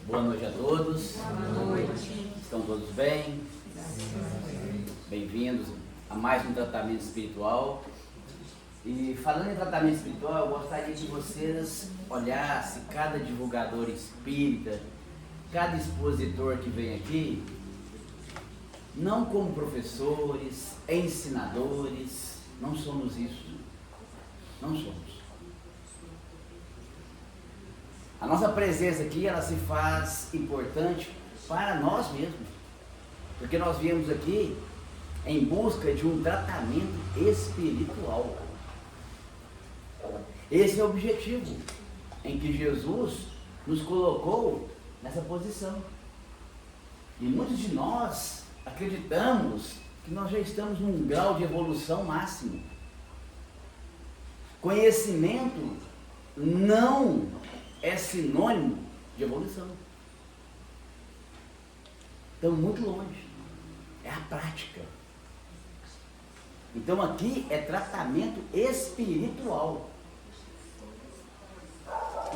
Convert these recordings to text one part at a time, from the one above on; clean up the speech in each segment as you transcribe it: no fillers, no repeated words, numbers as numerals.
Boa noite a todos. Boa noite. Estão todos bem? Bem-vindos a mais um tratamento espiritual. E falando em tratamento espiritual, eu gostaria que vocês olhassem cada divulgador espírita, cada expositor que vem aqui, não como professores, ensinadores, não somos isso. Não somos. A nossa presença aqui, ela se faz importante para nós mesmos, porque nós viemos aqui em busca de um tratamento espiritual. Esse é o objetivo em que Jesus nos colocou nessa posição. E muitos de nós acreditamos que nós já estamos num grau de evolução máximo. Conhecimento não é sinônimo de evolução. Estamos muito longe. É a prática. Então aqui é tratamento espiritual.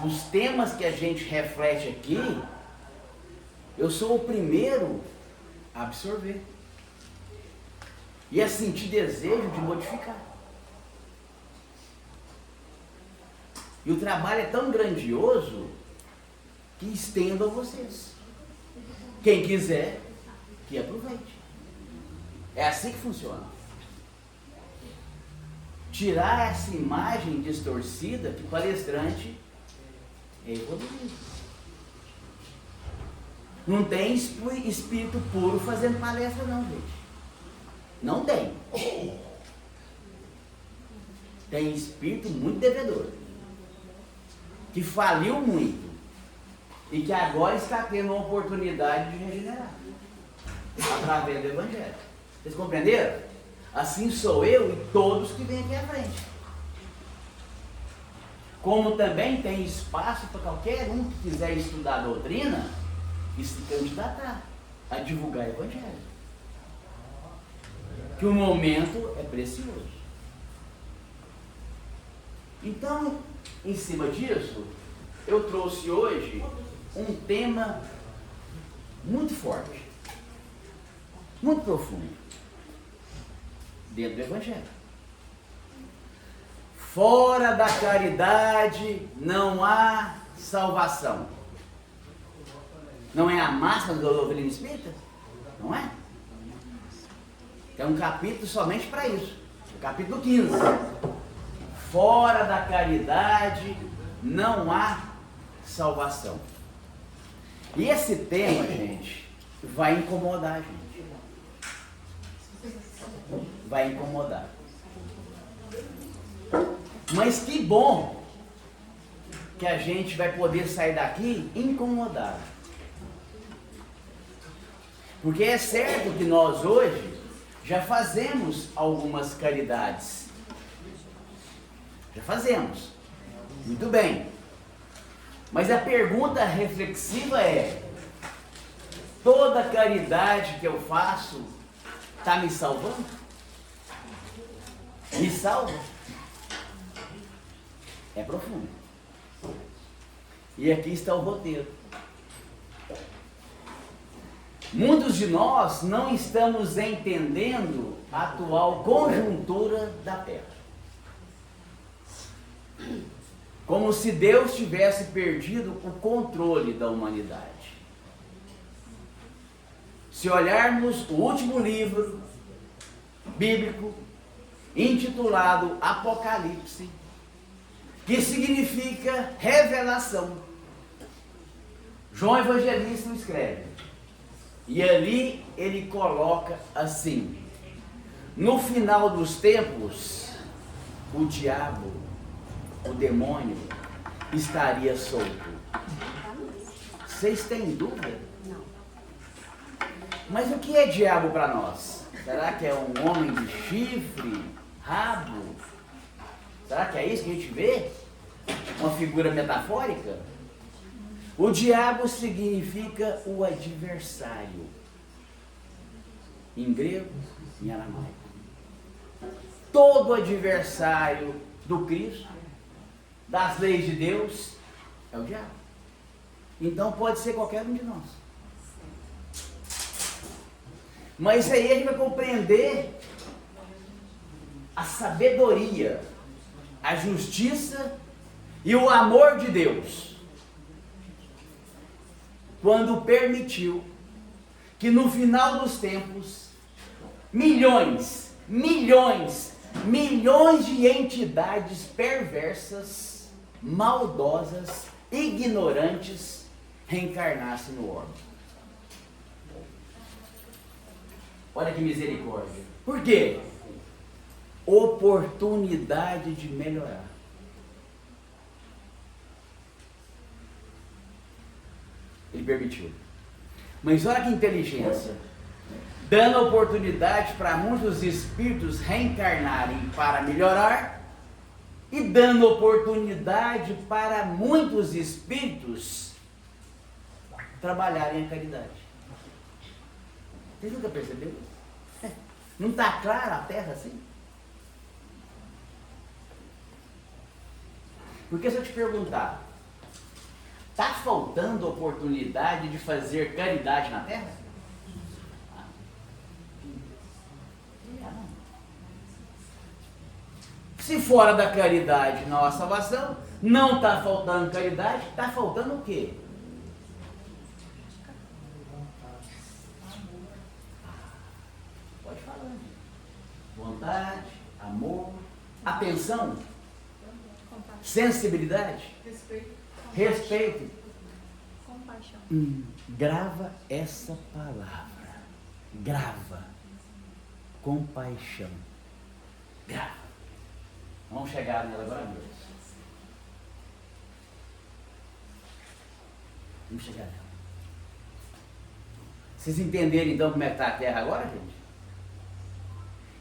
Os temas que a gente reflete aqui, eu sou o primeiro a absorver e a sentir desejo de modificar. E o trabalho é tão grandioso que estendo a vocês. Quem quiser, que aproveite. É assim que funciona. Tirar essa imagem distorcida que palestrante é evoluído. Não tem espírito puro fazendo palestra não, gente. Não tem. Tem espírito muito devedor, que faliu muito e que agora está tendo uma oportunidade de regenerar através do Evangelho. Vocês compreenderam? Assim sou eu e todos que vêm aqui à frente. Como também tem espaço para qualquer um que quiser estudar a doutrina e se candidatar a divulgar o Evangelho. Que o momento é precioso. Então, em cima disso, eu trouxe hoje um tema muito forte, muito profundo, dentro do Evangelho. Fora da caridade não há salvação. Não é a máxima do doutrina espírita? Não é? Tem um capítulo somente para isso, o capítulo 15. Fora da caridade não há salvação. E esse tema, gente, vai incomodar a gente. Vai incomodar. Mas que bom que a gente vai poder sair daqui incomodado. Porque é certo que nós hoje já fazemos algumas caridades. Já fazemos. Muito bem. Mas a pergunta reflexiva é: toda caridade que eu faço está me salvando? Me salva? É profundo. E aqui está o roteiro. Muitos de nós não estamos entendendo a atual conjuntura da Terra. Como se Deus tivesse perdido o controle da humanidade. Se olharmos o último livro bíblico, intitulado Apocalipse, que significa revelação, João Evangelista escreve, e ali ele coloca assim: no final dos tempos, o diabo, o demônio, estaria solto. Vocês têm dúvida? Não. Mas o que é diabo para nós? Será que é um homem de chifre, rabo? Será que é isso que a gente vê? Uma figura metafórica? O diabo significa o adversário. Em grego, em aramaico. Todo adversário do Cristo, das leis de Deus, é o diabo. Então pode ser qualquer um de nós. Mas isso aí a gente vai compreender a sabedoria, a justiça e o amor de Deus, quando permitiu que no final dos tempos, milhões de entidades perversas, maldosas, ignorantes, reencarnassem no homem. Olha que misericórdia. Por quê? Oportunidade de melhorar. Ele permitiu. Mas olha que inteligência. Dando oportunidade para muitos espíritos reencarnarem para melhorar e dando oportunidade para muitos espíritos trabalharem a caridade. Você nunca percebeu? Não está clara a terra assim? Porque se eu te perguntar, está faltando oportunidade de fazer caridade na terra? Se fora da caridade não há salvação, não está faltando caridade, está faltando o quê? Pode falar. Vontade, amor, atenção, sensibilidade, respeito. Compaixão. Grava essa palavra. Grava. Compaixão. Grava. Vamos chegar nela agora mesmo. Vamos chegar nela. Vocês entenderam então como é que está a terra agora, gente?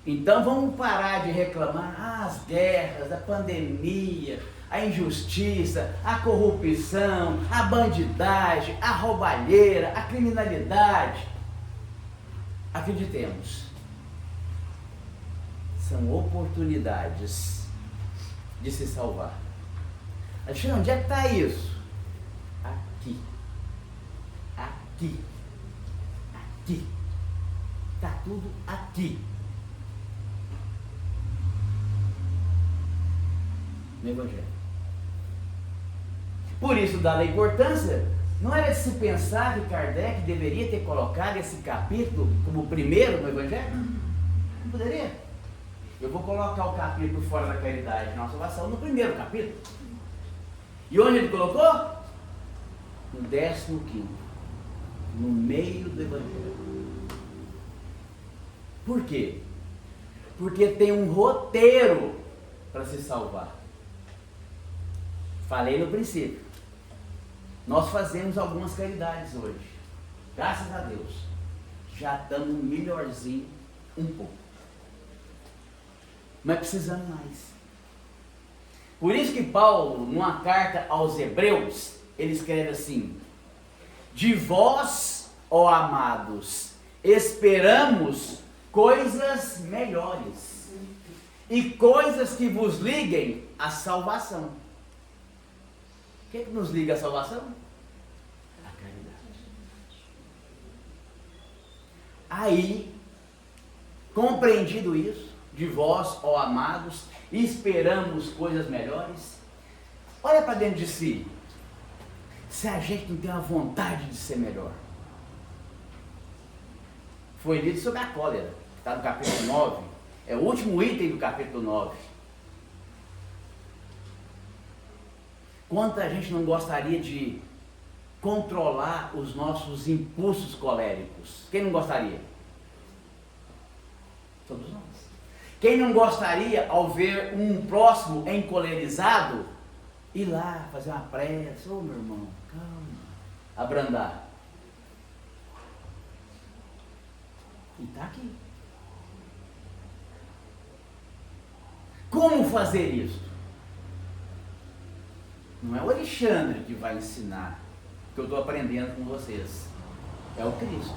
Então vamos parar de reclamar as guerras, a pandemia, a injustiça, a corrupção, a bandidagem, a roubalheira, a criminalidade. Acreditemos, são oportunidades de se salvar. Alexandre, onde é que está isso? Aqui. Aqui. Aqui. Está tudo aqui. No Evangelho. Por isso, dada a importância, não era de se pensar que Kardec deveria ter colocado esse capítulo como primeiro no Evangelho? Não poderia? Eu vou colocar o capítulo fora da caridade na salvação no primeiro capítulo. E onde ele colocou? No 15º. No meio do Evangelho. Por quê? Porque tem um roteiro para se salvar. Falei no princípio. Nós fazemos algumas caridades hoje. Graças a Deus. Já estamos melhorzinho um pouco. Mas precisamos mais. Por isso que Paulo, numa carta aos Hebreus, ele escreve assim: de vós, ó amados, esperamos coisas melhores e coisas que vos liguem à salvação. O que nos liga à salvação? A caridade. Aí, compreendido isso, de vós, ó amados, esperamos coisas melhores. Olha para dentro de si. Se a gente não tem a vontade de ser melhor. Foi dito sobre a cólera, que está no capítulo 9. É o último item do capítulo 9. Quanta gente não gostaria de controlar os nossos impulsos coléricos? Quem não gostaria? Todos nós. Quem não gostaria, ao ver um próximo encolerizado, ir lá fazer uma prece? Ô meu irmão, calma, abrandar. E está aqui. Como fazer isso? Não é o Alexandre que vai ensinar, que eu estou aprendendo com vocês. É o Cristo.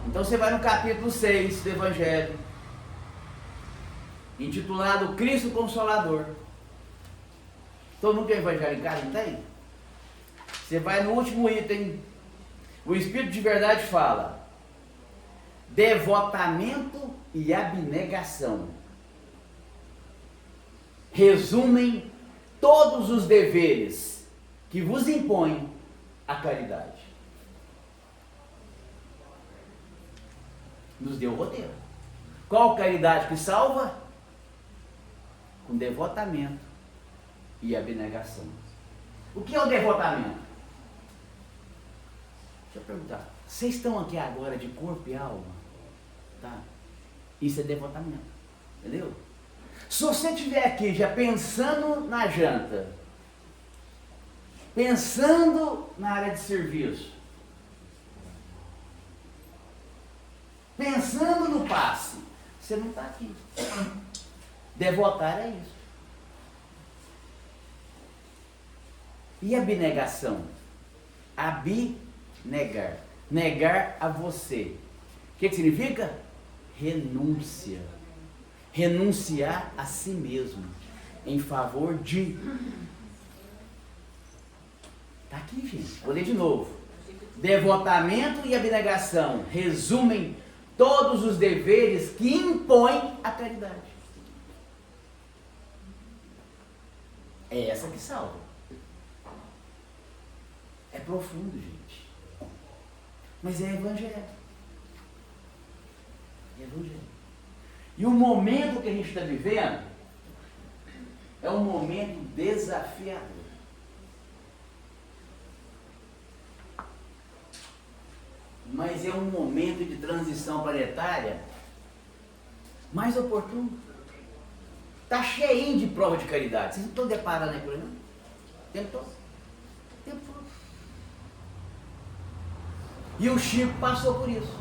Então você vai no capítulo 6 do Evangelho, intitulado Cristo Consolador. Todo mundo tem Evangelho em casa, não tem? Você vai no último item. O Espírito de verdade fala: devotamento e abnegação resumem todos os deveres que vos impõe a caridade. Nos deu o roteiro. Qual caridade que salva? Com devotamento e abnegação. O que é o devotamento? Deixa eu perguntar. Vocês estão aqui agora de corpo e alma? Tá? Isso é devotamento. Entendeu? Se você estiver aqui já pensando na janta, pensando na área de serviço, pensando no passe, você não está aqui. Devotar é isso. E abnegação? Abnegar. Negar a você. O que significa? Renúncia. Renunciar a si mesmo em favor de. Está aqui, gente. Vou ler de novo. Devotamento e abnegação resumem todos os deveres que impõem a caridade. É essa que salva. É profundo, gente. Mas é evangelho. É evangelho. E o momento que a gente está vivendo é um momento desafiador. Mas é um momento de transição planetária mais oportuno. Está cheinho de prova de caridade. Vocês não estão deparando aí por aí, não? O tempo todo. O tempo todo. E o Chico passou por isso.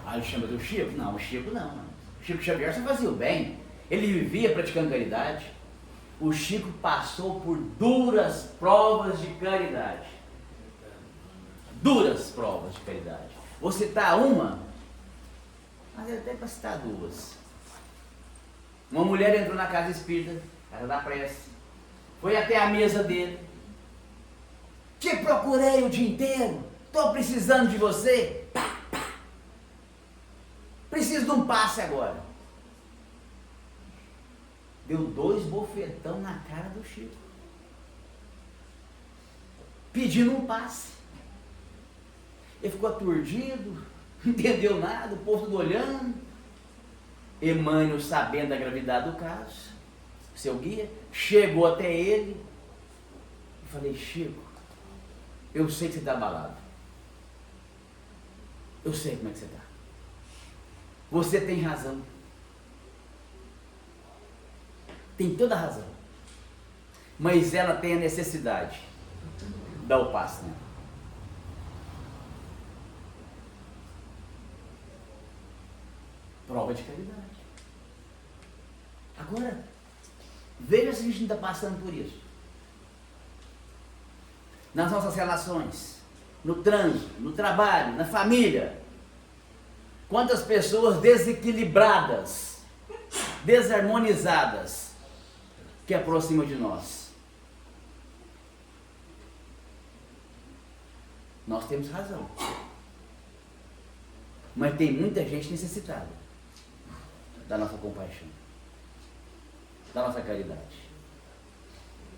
Ah, ele chama do Chico? Não, o Chico não. O Chico Xavier só fazia o bem. Ele vivia praticando caridade. O Chico passou por duras provas de caridade. Duras provas de caridade. Vou citar uma, mas até para citar duas. Uma mulher entrou na casa espírita, casa da prece, foi até a mesa dele. Te procurei o dia inteiro, estou precisando de você. Pá, pá. Preciso de um passe agora. Deu 2 bofetão na cara do Chico, pedindo um passe. Ele ficou aturdido, não entendeu nada, o povo todo olhando. Emmanuel, sabendo da gravidade do caso, seu guia, chegou até ele e falei: Chico, eu sei que você está abalado. Eu sei como é que você está. Você tem razão. Tem toda a razão. Mas ela tem a necessidade. Dá o passe, né? Prova de caridade. Agora, veja se a gente não está passando por isso. Nas nossas relações, no trânsito, no trabalho, na família. Quantas pessoas desequilibradas, desarmonizadas, que aproximam de nós. Nós temos razão. Mas tem muita gente necessitada da nossa compaixão, da nossa caridade.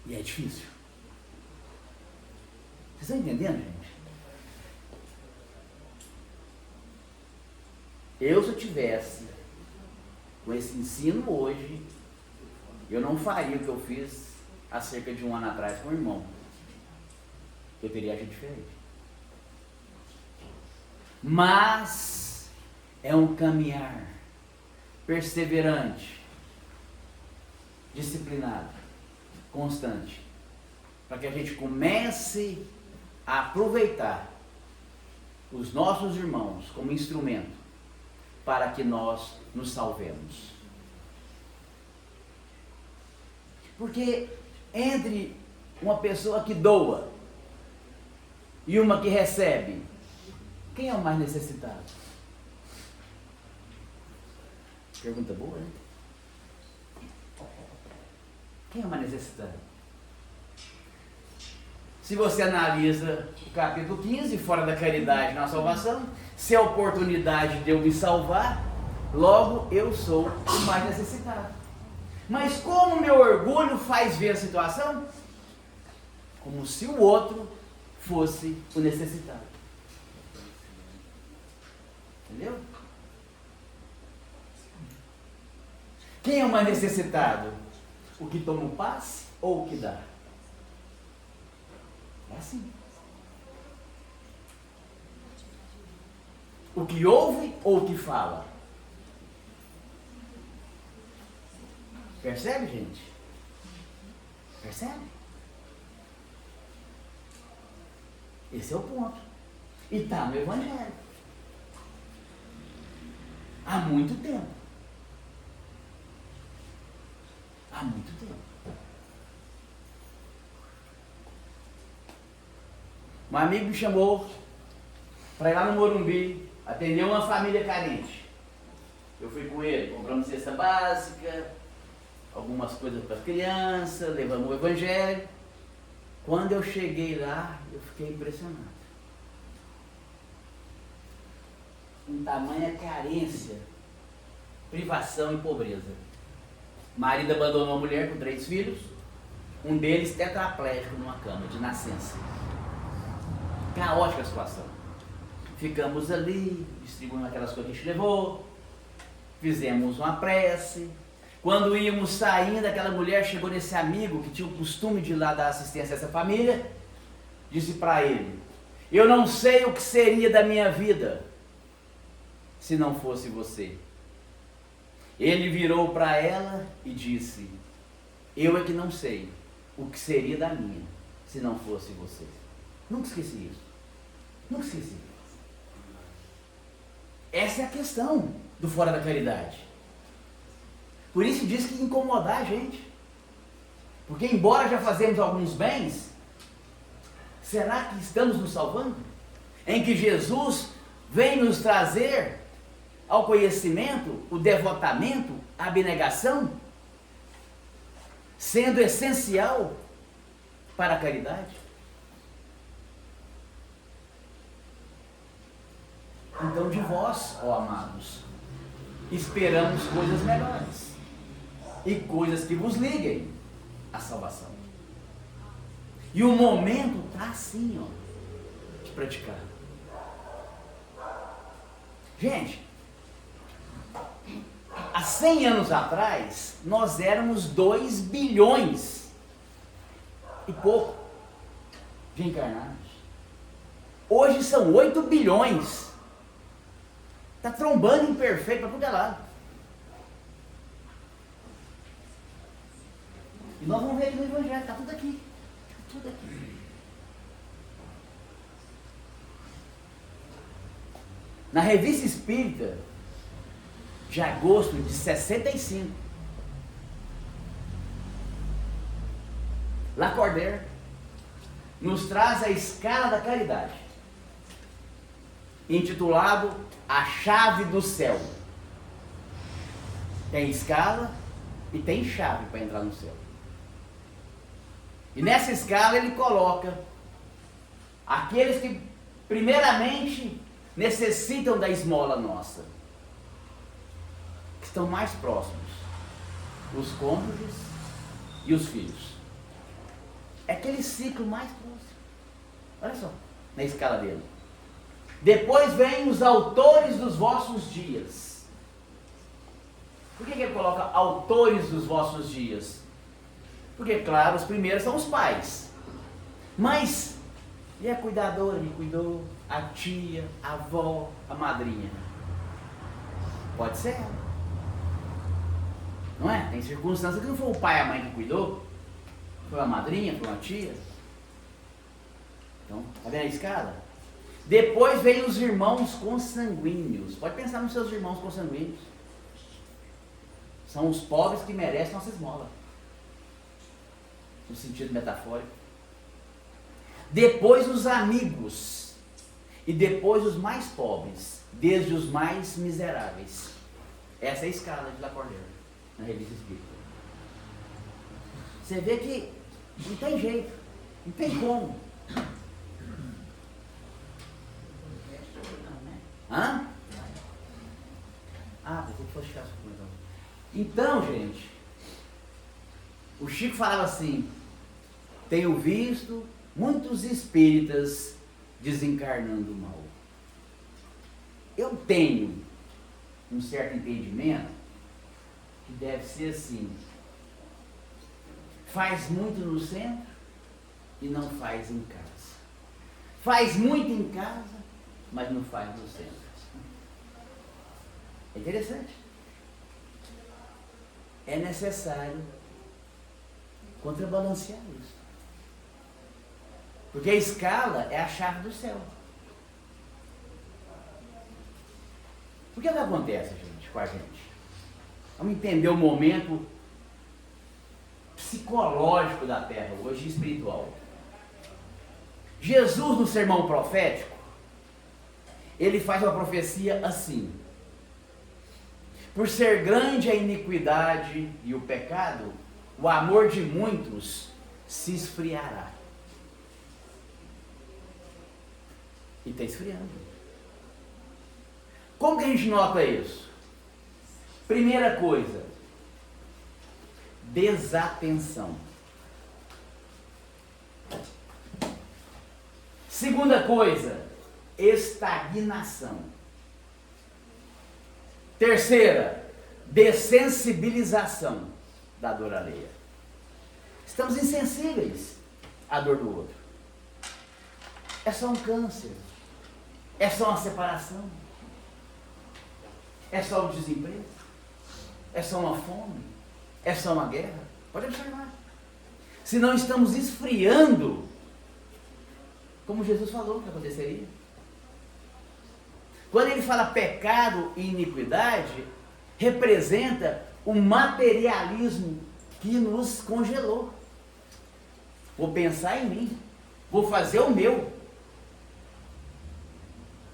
E é difícil. Vocês estão entendendo, gente? Eu, se eu tivesse com esse ensino hoje, eu não faria o que eu fiz há cerca de 1 ano atrás com o irmão. Eu teria agido diferente. Mas é um caminhar perseverante, disciplinado, constante, para que a gente comece a aproveitar os nossos irmãos como instrumento para que nós nos salvemos. Porque entre uma pessoa que doa e uma que recebe, quem é o mais necessitado? Pergunta boa, né? Quem é o mais necessitado? Se você analisa o capítulo 15, fora da caridade na salvação, se é a oportunidade de eu me salvar, logo eu sou o mais necessitado. Mas como meu orgulho faz ver a situação? Como se o outro fosse o necessitado. Entendeu? Quem é o mais necessitado? O que toma o passe ou o que dá? É assim. O que ouve ou o que fala? Percebe, gente? Percebe? Esse é o ponto. E está no Evangelho. Há muito tempo. Há muito tempo. Um amigo me chamou para ir lá no Morumbi atender uma família carente. Eu fui com ele, compramos cesta básica, algumas coisas para as crianças, levamos o Evangelho. Quando eu cheguei lá, eu fiquei impressionado. Com tamanha carência, privação e pobreza. O marido abandonou a mulher com 3 filhos, um deles tetraplégico numa cama de nascença. Caótica a situação. Ficamos ali, distribuindo aquelas coisas que a gente levou, fizemos uma prece. Quando íamos saindo, aquela mulher chegou nesse amigo que tinha o costume de ir lá dar assistência a essa família, disse para ele: eu não sei o que seria da minha vida se não fosse você. Ele virou para ela e disse: eu é que não sei o que seria da minha se não fosse você. Nunca esqueci isso. Nunca esqueci. Essa é a questão do fora da caridade. Por isso diz que incomodar a gente. Porque embora já fazemos alguns bens, será que estamos nos salvando? Em que Jesus vem nos trazer ao conhecimento, o devotamento, a abnegação, sendo essencial para a caridade? Então de vós, ó amados, esperamos coisas melhores e coisas que vos liguem à salvação. E o momento está assim, ó, de praticar. Gente, há 100 anos atrás, nós éramos 2 bilhões e pouco de encarnados. Hoje são 8 bilhões. Está trombando imperfeito para tudo é lado. E nós vamos ver aqui no Evangelho, está tudo aqui. Tudo aqui. Na Revista Espírita, de agosto de 65, Lacordaire nos traz a escala da caridade, intitulado A Chave do Céu. Tem escala e tem chave para entrar no céu. E nessa escala ele coloca aqueles que primeiramente necessitam da esmola nossa, que estão mais próximos, os cônjuges e os filhos. É aquele ciclo mais próximo. Olha só, na escala dele. Depois vem os autores dos vossos dias. Por que ele coloca autores dos vossos dias? Porque, claro, os primeiros são os pais. Mas, e a cuidadora que cuidou? A tia, a avó, a madrinha? Pode ser. Não é? Tem circunstâncias que não foi o pai e a mãe que cuidou. Foi a madrinha, foi uma tia. Então, tá vendo a escala? Depois vem os irmãos consanguíneos. Pode pensar nos seus irmãos consanguíneos. São os pobres que merecem nossa esmola. No sentido metafórico. Depois os amigos. E depois os mais pobres. Desde os mais miseráveis. Essa é a escala de Lacordaire, na Revista Espírita. Você vê que não tem jeito. Não tem como. Hã? Ah, pensei que fosse chato. Então, gente, o Chico falava assim: tenho visto muitos espíritas desencarnando mal. Eu tenho um certo entendimento que deve ser assim: faz muito no centro e não faz em casa. Faz muito em casa, mas não faz no centro. É interessante. É necessário contrabalancear isso. Porque a escala é a chave do céu. O que acontece, gente, com a gente? Vamos entender o momento psicológico da Terra hoje, espiritual. Jesus, no sermão profético, ele faz uma profecia assim: por ser grande a iniquidade e o pecado, o amor de muitos se esfriará. E está esfriando. Como que a gente nota isso? Primeira coisa, desatenção. Segunda coisa, estagnação. Terceira, dessensibilização da dor alheia. Estamos insensíveis à dor do outro. É só um câncer. É só uma separação. É só um desemprego. É só uma fome. É só uma guerra. Pode observar. Se não estamos esfriando, como Jesus falou que aconteceria. Quando ele fala pecado e iniquidade, representa o materialismo que nos congelou. Vou pensar em mim, vou fazer o meu.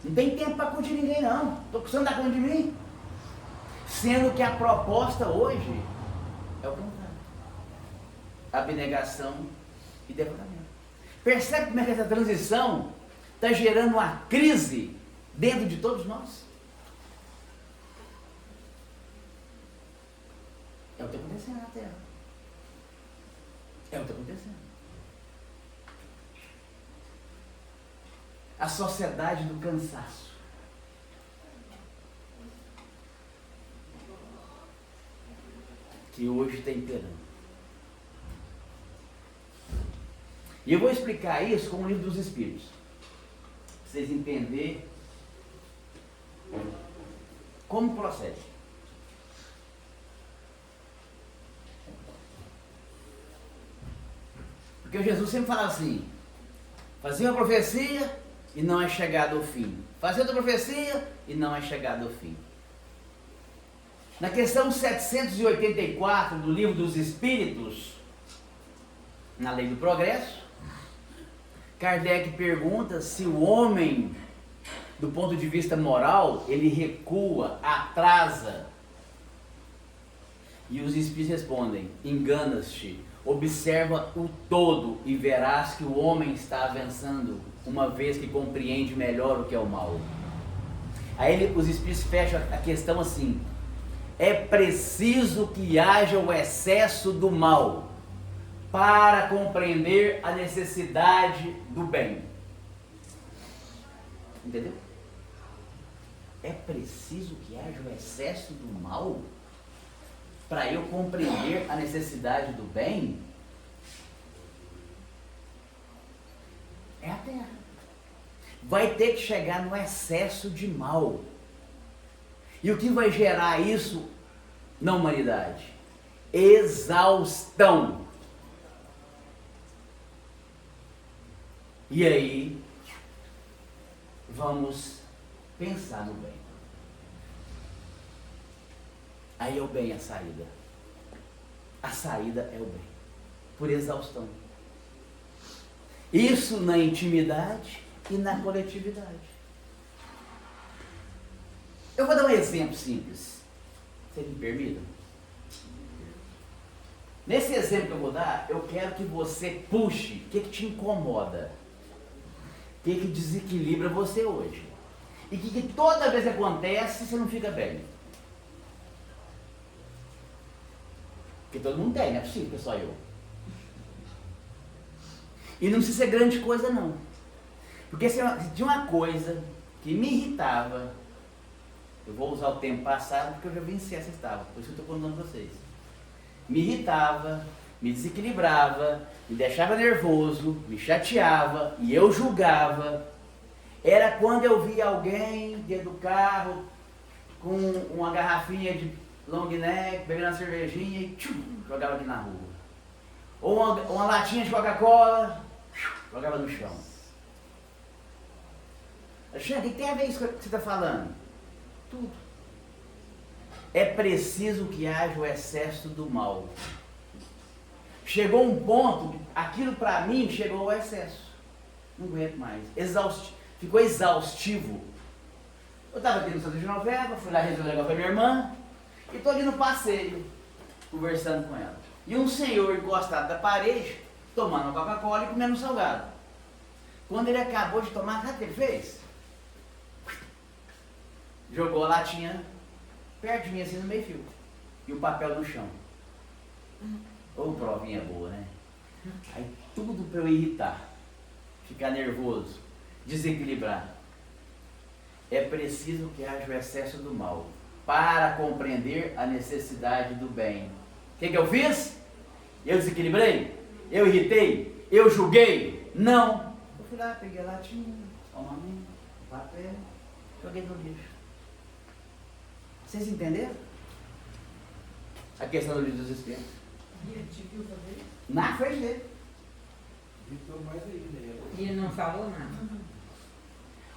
Não tem tempo para curtir ninguém não, estou precisando dar conta de mim. Sendo que a proposta hoje é o contrário. Abnegação e devotamento. Percebe como é que essa transição está gerando uma crise dentro de todos nós? É o que está acontecendo na Terra. É o que está acontecendo. A sociedade do cansaço. Que hoje está imperando. E eu vou explicar isso com o Livro dos Espíritos. Para vocês entenderem como procede. Porque Jesus sempre fala assim: fazia uma profecia e não é chegado ao fim. Fazia outra profecia e não é chegado ao fim. Na questão 784 do Livro dos Espíritos, na Lei do Progresso, Kardec pergunta se o homem, do ponto de vista moral, ele recua, atrasa. E os Espíritos respondem: enganas-te, observa o todo e verás que o homem está avançando, uma vez que compreende melhor o que é o mal. Aí os Espíritos fecham a questão assim: é preciso que haja o excesso do mal para compreender a necessidade do bem. Entendeu? É preciso que haja o excesso do mal para eu compreender a necessidade do bem? É a Terra. Vai ter que chegar no excesso de mal. E o que vai gerar isso na humanidade? Exaustão. E aí, vamos pensar no bem. Aí é o bem a saída. A saída é o bem. Por exaustão. Isso na intimidade e na coletividade. Eu vou dar um exemplo simples. Vocês me permitem? Nesse exemplo que eu vou dar, eu quero que você puxe o que te incomoda. O que desequilibra você hoje. E que toda vez que acontece, você não fica bem. Porque todo mundo tem, não é possível que é só eu. E não precisa ser grande coisa não. Porque se tinha uma coisa que me irritava, eu vou usar o tempo passado porque eu já venci essa etapa, por isso que eu estou contando para vocês. Me irritava, me desequilibrava, me deixava nervoso, me chateava e eu julgava. Era quando eu via alguém dentro do carro com uma garrafinha de long neck, bebendo uma cervejinha e jogava aqui na rua. Ou uma latinha de Coca-Cola, jogava no chão. Alexandre, o que tem a ver isso que você está falando? Tudo. É preciso que haja o excesso do mal. Chegou um ponto, aquilo para mim chegou ao excesso. Não aguento mais. Ficou exaustivo. Eu estava aqui no centro de novela, fui lá resolver um negócio com a minha irmã, e estou ali no passeio, conversando com ela. E um senhor encostado da parede, tomando uma Coca-Cola e comendo um salgado. Quando ele acabou de tomar, sabe o que ele fez? Jogou a latinha perto de mim, assim, no meio fio. E o papel no chão. Ô, provinha boa, né? Aí tudo para eu irritar, ficar nervoso, desequilibrar. É preciso que haja o excesso do mal para compreender a necessidade do bem. O que eu fiz? Eu desequilibrei? Eu irritei? Eu julguei? Não. Eu fui lá, peguei a latinha, o papel, joguei no lixo. Vocês entenderam? A questão do livro dos Espíritos. E ele te viu fazer isso? Na frente dele. E ele não falou nada?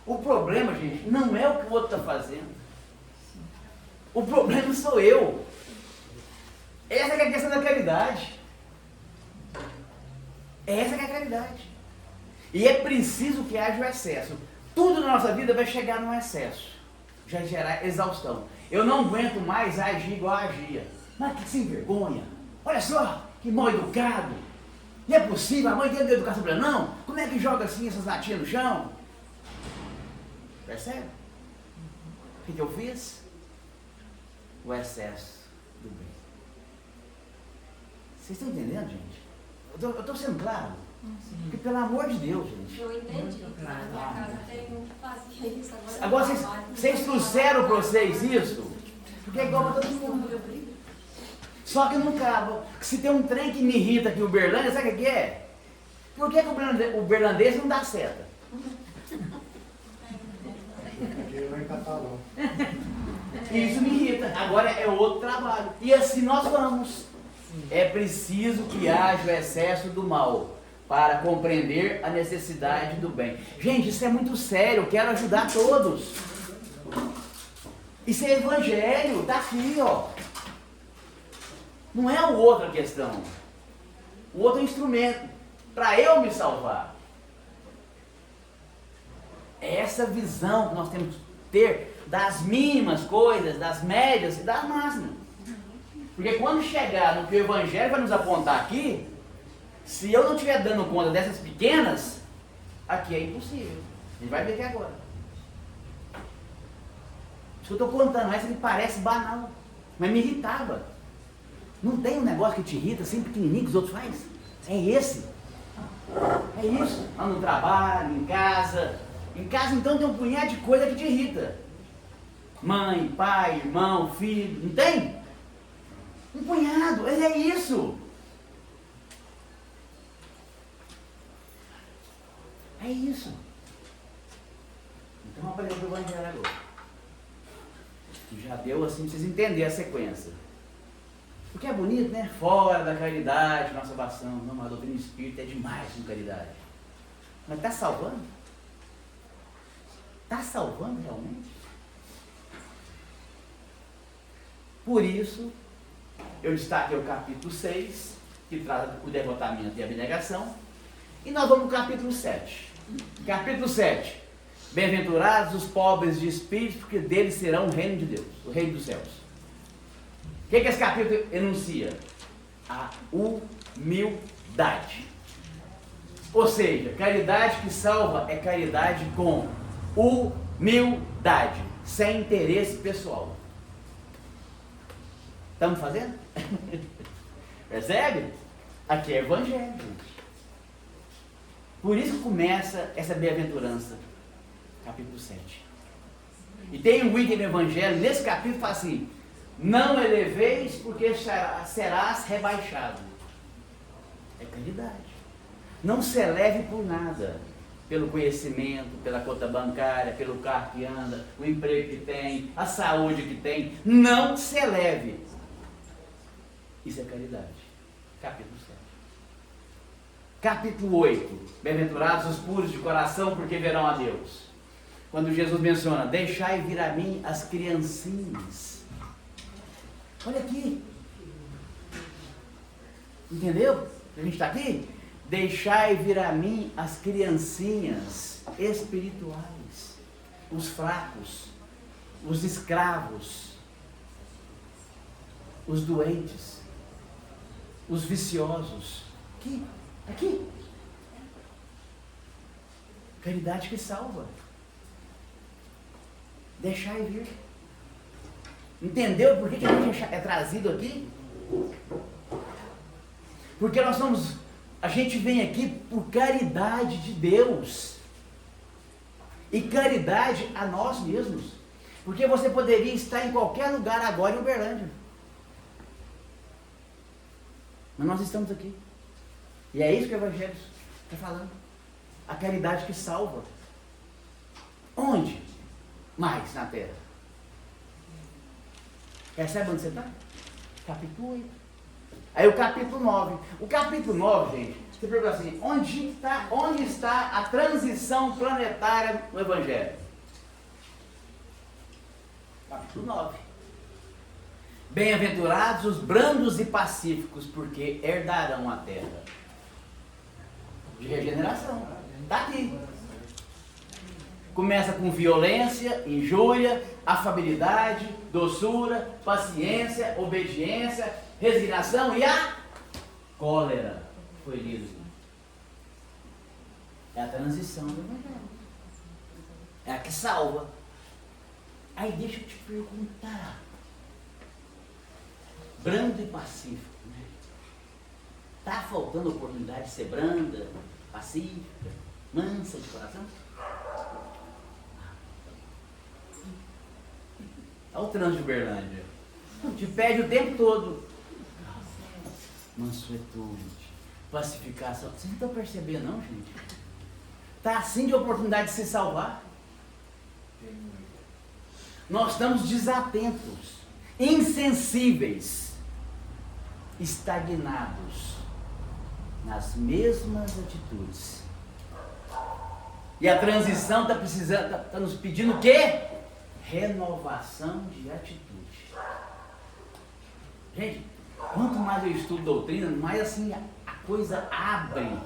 O problema, gente, não é o que o outro está fazendo. O problema sou eu. Essa que é a questão da caridade. Essa que é a caridade. E é preciso que haja o excesso. Tudo na nossa vida vai chegar no excesso. Já gerar exaustão. Eu não aguento mais agir igual agia. Mas que sem vergonha. Olha só, que mal educado. Não é possível, a mãe dele deu educação para ele. Não, como é que joga assim essas latinhas no chão? Percebe? O que eu fiz? O excesso do bem. Vocês estão entendendo, gente? Eu estou sendo claro? Porque, pelo amor de Deus, gente. Eu entendi. Na minha casa tem um que fazia isso. Agora vocês trouxeram para vocês isso? Porque é igual para todo mundo. Só que não cabe. Se tem um trem que me irrita aqui, o Uberlândia, sabe o que é? Por que o berlandês não dá seta? Isso me irrita. Agora é outro trabalho. E assim nós vamos. É preciso que haja o excesso do mal para compreender a necessidade do bem. Gente, isso é muito sério. Eu quero ajudar todos. Isso é evangelho. Está aqui, ó. Não é o outro a questão. O outro é um instrumento para eu me salvar. É essa visão que nós temos que ter das mínimas coisas, das médias e das máximas. Porque quando chegar no que o Evangelho vai nos apontar aqui, se eu não estiver dando conta dessas pequenas, aqui é impossível. A gente vai ver aqui agora. Isso que eu estou contando, essa me parece banal, mas me irritava. Não tem um negócio que te irrita, assim pequenininho que os outros fazem? É esse. É isso. Lá no trabalho, em casa. Em casa, então, tem um punhado de coisa que te irrita. Mãe, pai, irmão, filho, não tem? Um punhado, é isso. É isso. Então, vamos aprender o Evangelho agora. Já deu assim pra vocês entenderem a sequência. Porque é bonito, né? Fora da caridade, nossa salvação. Não, a doutrina espírita é demais com caridade. Mas está salvando? Está salvando realmente? Por isso, eu destaquei o capítulo 6, que trata do derrotamento e abnegação. E nós vamos no capítulo 7. Capítulo 7. Bem-aventurados os pobres de espírito, porque deles serão o reino de Deus, o reino dos céus. O que esse capítulo enuncia? A humildade. Ou seja, caridade que salva é caridade com Humildade, sem interesse pessoal. Estamos fazendo? Percebe? Aqui é evangelho, gente. Por isso começa essa bem-aventurança, capítulo 7. E tem um item do evangelho, nesse capítulo fala assim: não eleveis, porque serás rebaixado. É caridade. Não se eleve por nada. Pelo conhecimento, pela conta bancária, pelo carro que anda, o emprego que tem, a saúde que tem. Não se eleve. Isso é caridade. Capítulo 7. Capítulo 8. Bem-aventurados os puros de coração, porque verão a Deus. Quando Jesus menciona: deixai vir a mim as criancinhas. Olha aqui. Entendeu? A gente está aqui? Deixai vir a mim as criancinhas espirituais, os fracos, os escravos, os doentes, os viciosos. Aqui, aqui. Caridade que salva. Deixai vir. Entendeu por que a gente é trazido aqui? Porque a gente vem aqui por caridade de Deus. E caridade a nós mesmos. Porque você poderia estar em qualquer lugar agora em Uberlândia. Mas nós estamos aqui. E é isso que o Evangelho está falando. A caridade que salva. Onde? Mais na terra. Percebe onde você está? Capítulo 8. Aí o capítulo 9. O capítulo 9, gente, você pergunta assim: onde está a transição planetária no Evangelho? Capítulo 9. Bem-aventurados os brandos e pacíficos, porque herdarão a terra. De regeneração. Está aqui. Começa com violência, injúria, afabilidade, doçura, paciência, obediência, resignação e a cólera. Foi lido. É a transição do Evangelho. É a que salva. Aí deixa eu te perguntar. Brando e pacífico, né? Está faltando oportunidade de ser branda, pacífica, mansa de coração? Olha o trânsito de Uberlândia. Te pede o tempo todo. Mansuetude, pacificação. Vocês não estão percebendo não, gente? Está assim de oportunidade de se salvar. Nós estamos desatentos, insensíveis, estagnados nas mesmas atitudes. E a transição está precisando, está nos pedindo o quê? Renovação de atitude. Gente, quanto mais eu estudo doutrina, mais assim a coisa abre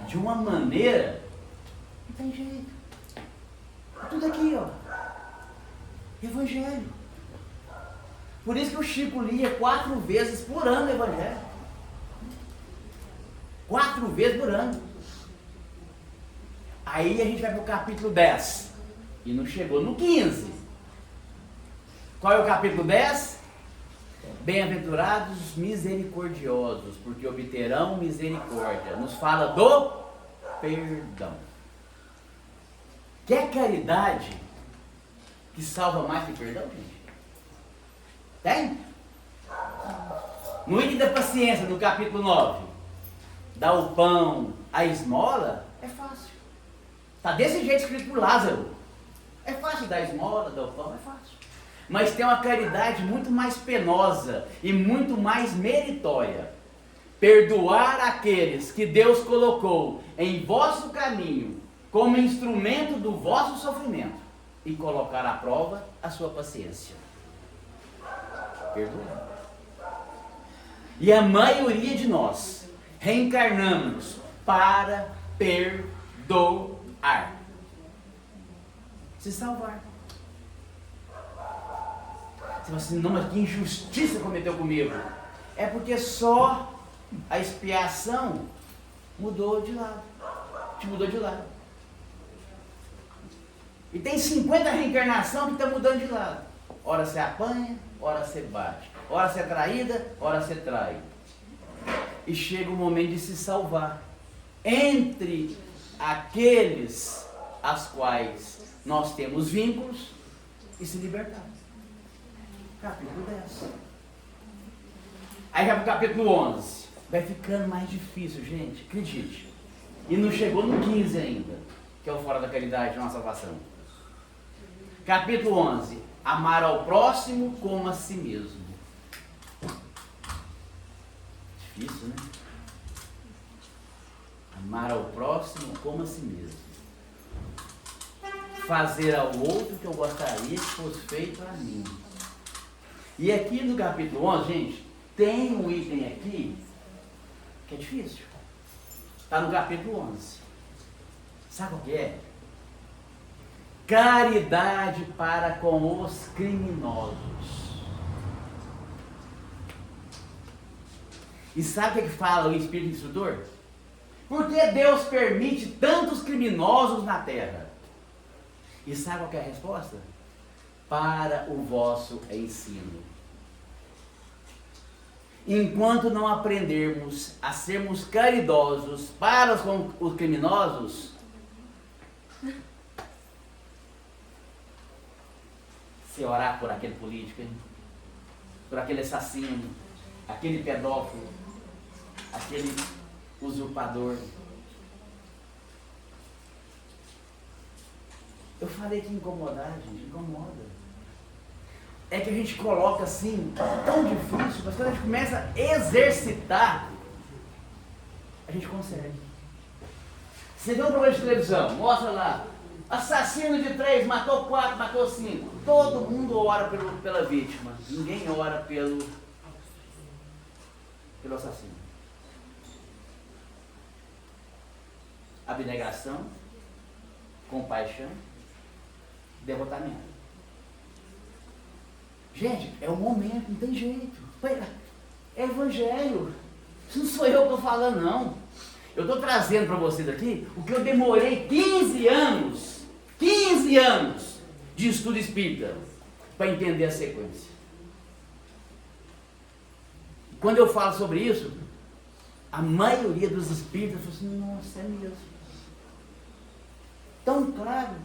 de uma maneira. Não tem jeito. É tudo aqui, ó. Evangelho. Por isso que o Chico lia 4 vezes por ano o Evangelho. 4 vezes por ano. Aí a gente vai para o capítulo 10. E não chegou no 15. Qual é o capítulo 10? Bem-aventurados os misericordiosos, porque obterão misericórdia. Nos fala do perdão. Quer caridade que salva mais que perdão, gente? Tem? No item da paciência, no capítulo 9, dar o pão, a esmola, é fácil. Está desse jeito escrito por Lázaro. É fácil dar esmola, dar o pão, é fácil. Mas tem uma caridade muito mais penosa e muito mais meritória. Perdoar aqueles que Deus colocou em vosso caminho como instrumento do vosso sofrimento e colocar à prova a sua paciência. Perdoar. E a maioria de nós reencarnamos para perdoar. Se salvar. Você fala assim: não, mas que injustiça cometeu comigo. É porque só a expiação mudou de lado. Te mudou de lado. E tem 50 reencarnações que estão mudando de lado. Ora você apanha, ora você bate. Ora você é traída, ora você trai. E chega o momento de se salvar. Entre aqueles as quais nós temos vínculos e se libertar. Capítulo 10. Aí vai para o capítulo 11. Vai ficando mais difícil, gente. Acredite. E não chegou no 15 ainda, que é o fora da caridade de uma salvação. Capítulo 11. Amar ao próximo como a si mesmo. Difícil, né? Amar ao próximo como a si mesmo. Fazer ao outro o que eu gostaria que fosse feito a mim. E aqui no capítulo 11, gente, tem um item aqui que é difícil. Está no capítulo 11. Sabe o que é? Caridade para com os criminosos. E sabe o que fala o Espírito Instrutor? Por que Deus permite tantos criminosos na terra? E sabe qual é a resposta? Para o vosso ensino. Enquanto não aprendermos a sermos caridosos para os criminosos, se orar por aquele político, hein? Por aquele assassino, aquele pedófilo, aquele usurpador. Eu falei que incomodar, gente, incomoda. É que a gente coloca assim, tão difícil, mas quando a gente começa a exercitar, a gente consegue. Você vê um programa de televisão, mostra lá, assassino de 3, matou 4, matou 5. Todo mundo ora pela vítima, ninguém ora pelo assassino. Abnegação, compaixão, derrotamento. Gente, é o momento, não tem jeito. É evangelho. Isso não sou eu que estou falando, não. Eu estou trazendo para vocês aqui o que eu demorei 15 anos de estudo espírita para entender a sequência. Quando eu falo sobre isso, a maioria dos espíritas fala assim, nossa, é mesmo. Tão claro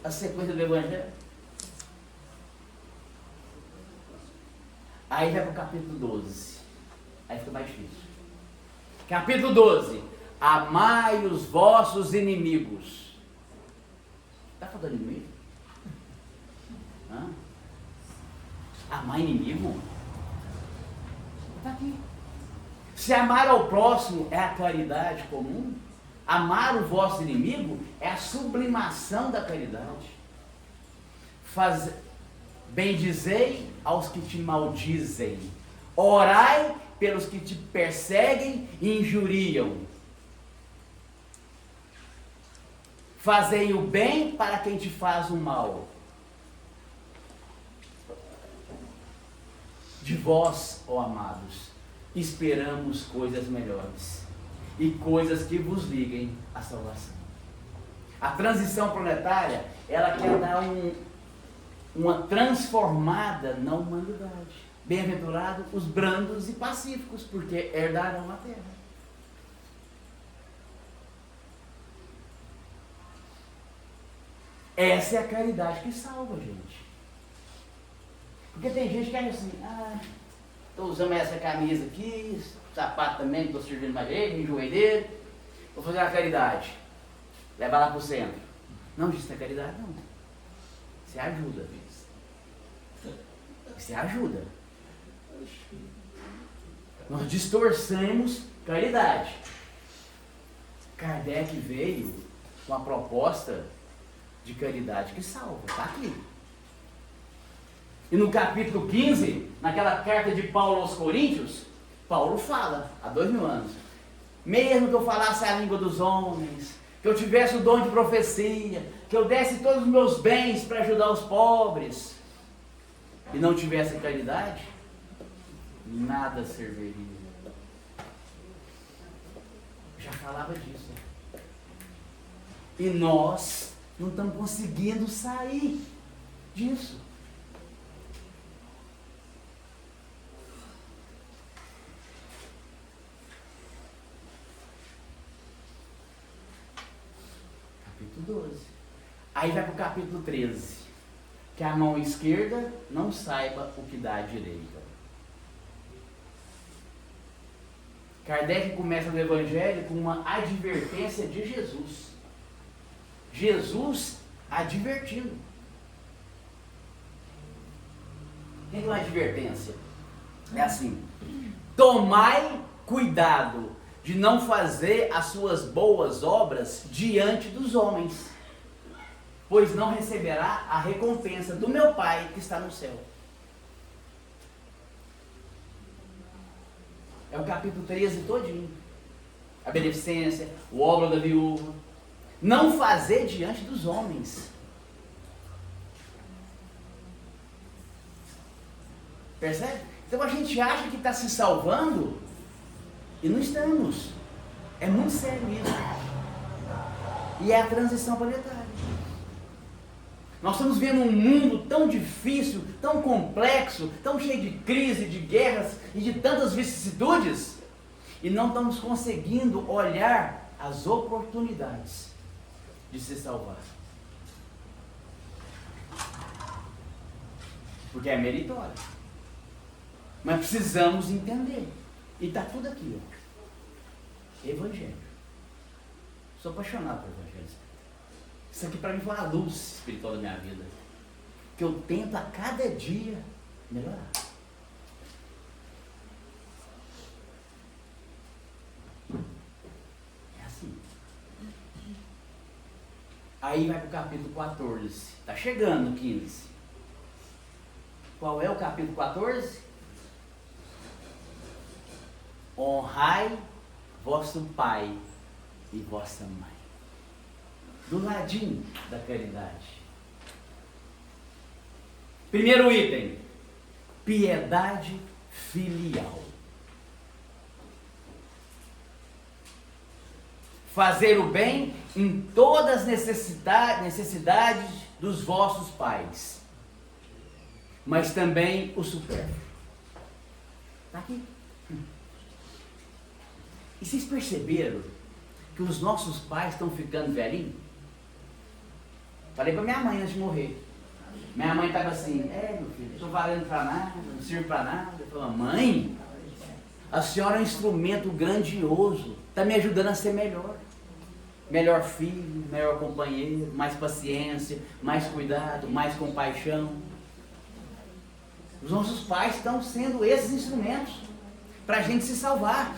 a sequência do evangelho. Aí vai para o capítulo 12. Aí fica mais difícil. Capítulo 12. Amai os vossos inimigos. Está falando inimigo? Amar inimigo? Está aqui. Se amar ao próximo é a caridade comum, amar o vosso inimigo é a sublimação da caridade. Bendizei aos que te maldizem, orai pelos que te perseguem e injuriam. Fazei o bem para quem te faz o mal. De vós, ó amados, esperamos coisas melhores e coisas que vos liguem à salvação. A transição planetária, ela quer dar uma transformada na humanidade. Bem-aventurados os brandos e pacíficos, porque herdarão a terra. Essa é a caridade que salva, gente. Porque tem gente que acha assim, estou usando essa camisa aqui, sapato também, estou servindo mais ele, enjoei dele, vou fazer uma caridade. Leva lá para o centro. Não, isso não é caridade, não. Você ajuda. Você ajuda. Nós distorcemos caridade. Kardec veio com a proposta de caridade que salva. Está aqui. E no capítulo 15, naquela carta de Paulo aos Coríntios, Paulo fala, há 2000 anos, mesmo que eu falasse a língua dos homens, que eu tivesse o dom de profecia, que eu desse todos os meus bens para ajudar os pobres, e não tivesse caridade, nada serviria. Já falava disso. E nós não estamos conseguindo sair disso. Capítulo 12. Aí vai para o capítulo 13. Que a mão esquerda não saiba o que dá a direita. Kardec começa no Evangelho com uma advertência de Jesus. Jesus advertindo. O que é uma advertência? É assim: tomai cuidado de não fazer as suas boas obras diante dos homens, pois não receberá a recompensa do meu Pai que está no céu. É o capítulo 13 todinho. A beneficência, o obra da viúva. Não fazer diante dos homens. Percebe? Então a gente acha que está se salvando e não estamos. É muito sério isso. E é a transição planetária. Nós estamos vendo um mundo tão difícil, tão complexo, tão cheio de crise, de guerras e de tantas vicissitudes, e não estamos conseguindo olhar as oportunidades de se salvar. Porque é meritório. Mas precisamos entender. E está tudo aqui, ó. Evangelho. Sou apaixonado por Evangelho. Isso aqui para mim foi a luz espiritual da minha vida. Que eu tento a cada dia melhorar. É assim. Aí vai para o capítulo 14. Está chegando o 15. Qual é o capítulo 14? Honrai vosso pai e vossa mãe. Do ladinho da caridade. Primeiro item: piedade filial. Fazer o bem em todas as necessidades dos vossos pais, mas também o supérfluo. Está aqui. E vocês perceberam que os nossos pais estão ficando velhinhos? Falei para minha mãe antes de morrer. Minha mãe estava assim: meu filho, não estou valendo para nada, não sirvo para nada. Eu falei: mãe, a senhora é um instrumento grandioso, está me ajudando a ser melhor. Melhor filho, melhor companheiro, mais paciência, mais cuidado, mais compaixão. Os nossos pais estão sendo esses instrumentos para a gente se salvar.